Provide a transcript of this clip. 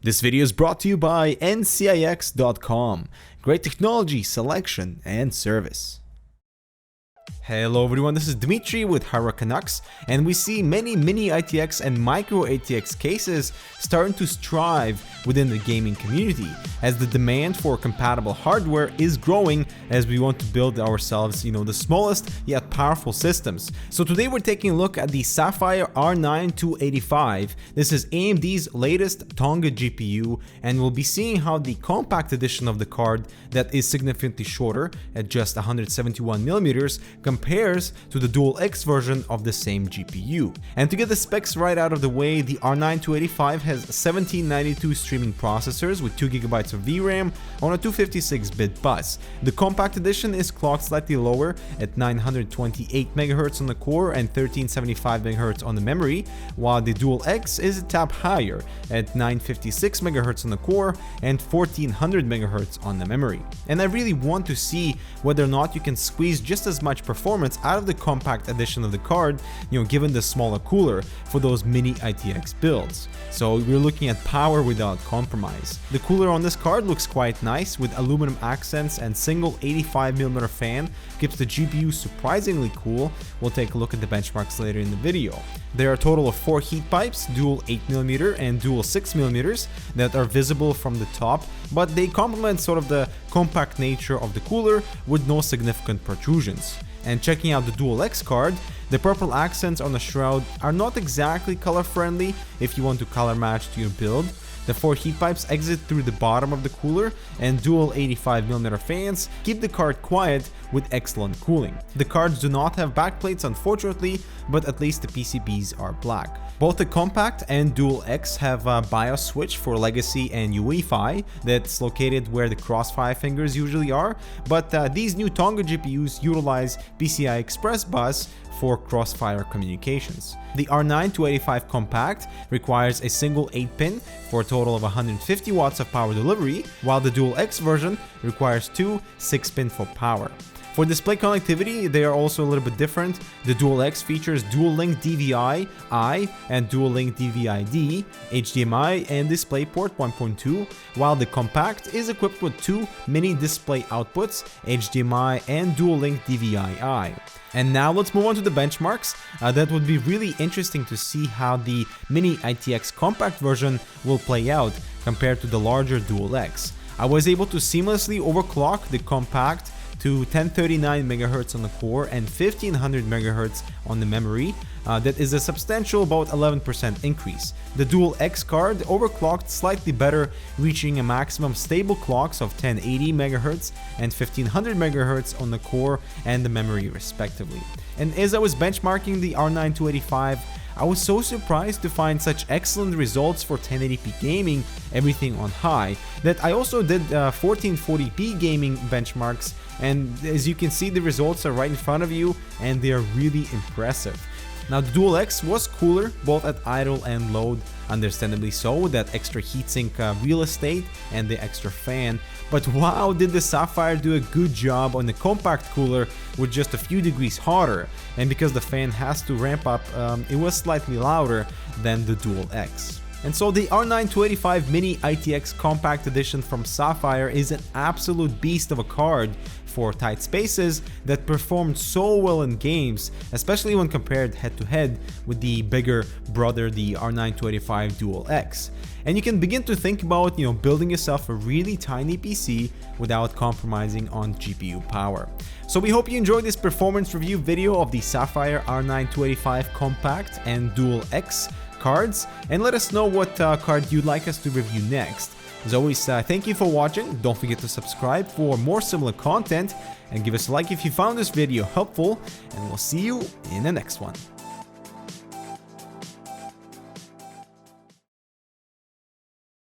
This video is brought to you by ncix.com. Great technology, selection, and service. Hello everyone, this is Dmitry with Canucks, and we see many mini-ITX and micro-ATX cases starting to strive within the gaming community, as the demand for compatible hardware is growing as we want to build ourselves, the smallest yet powerful systems. So today we're taking a look at the Sapphire R9 285. This is AMD's latest Tonga GPU, and we'll be seeing how the compact edition of the card that is significantly shorter at just 171mm compares to the Dual X version of the same GPU. And to get the specs right out of the way, the R9 285 has 1792 streaming processors with 2GB of VRAM on a 256-bit bus. The compact edition is clocked slightly lower at 928 MHz on the core and 1375 MHz on the memory, while the Dual X is a tap higher at 956 MHz on the core and 1400 MHz on the memory. And I really want to see whether or not you can squeeze just as much performance out of the compact edition of the card, given the smaller cooler for those mini-ITX builds. So we're looking at power without compromise. The cooler on this card looks quite nice with aluminum accents, and single 85mm fan keeps the GPU surprisingly cool. We'll take a look at the benchmarks later in the video. There are a total of 4 heat pipes, dual 8mm and dual 6mm, that are visible from the top, but they complement sort of the compact nature of the cooler with no significant protrusions. And checking out the Dual X card, the purple accents on the shroud are not exactly color friendly if you want to color match to your build. The 4 heat pipes exit through the bottom of the cooler, and dual 85mm fans keep the card quiet with excellent cooling. The cards do not have backplates unfortunately, but at least the PCBs are black. Both the compact and Dual X have a BIOS switch for legacy and UEFI that's located where the Crossfire fingers usually are, but these new Tonga GPUs utilize PCI Express bus for crossfire communications. The R9 285 compact requires a single 8-pin for a total of 150 watts of power delivery, while the Dual X version requires 2 6-pin for power. For display connectivity, they are also a little bit different. The Dual X features Dual Link DVI-I and Dual Link DVI-D, HDMI and DisplayPort 1.2, while the compact is equipped with 2 mini display outputs, HDMI and Dual Link DVI-I. And now let's move on to the benchmarks. That would be really interesting to see how the mini-ITX compact version will play out compared to the larger Dual X. I was able to seamlessly overclock the compact to 1039 MHz on the core and 1500 MHz on the memory. That is a substantial about 11% increase. The Dual X card overclocked slightly better, reaching a maximum stable clocks of 1080 MHz and 1500 MHz on the core and the memory respectively. And as I was benchmarking the R9 285, I was so surprised to find such excellent results for 1080p gaming, everything on high, that I also did 1440p gaming benchmarks, and as you can see, the results are right in front of you and they are really impressive. Now the Dual X was cooler both at idle and load, understandably so, with that extra heatsink real estate and the extra fan, but wow, did the Sapphire do a good job on the compact cooler with just a few degrees hotter, and because the fan has to ramp up, it was slightly louder than the Dual X. And so the R9 285 mini-ITX compact edition from Sapphire is an absolute beast of a card for tight spaces that performed so well in games, especially when compared head-to-head with the bigger brother, the R9 285 Dual X. And you can begin to think about, building yourself a really tiny PC without compromising on GPU power. So we hope you enjoyed this performance review video of the Sapphire R9 285 compact and Dual X cards, and let us know what card you'd like us to review next. As always, thank you for watching. Don't forget to subscribe for more similar content, and give us a like if you found this video helpful, and we'll see you in the next one.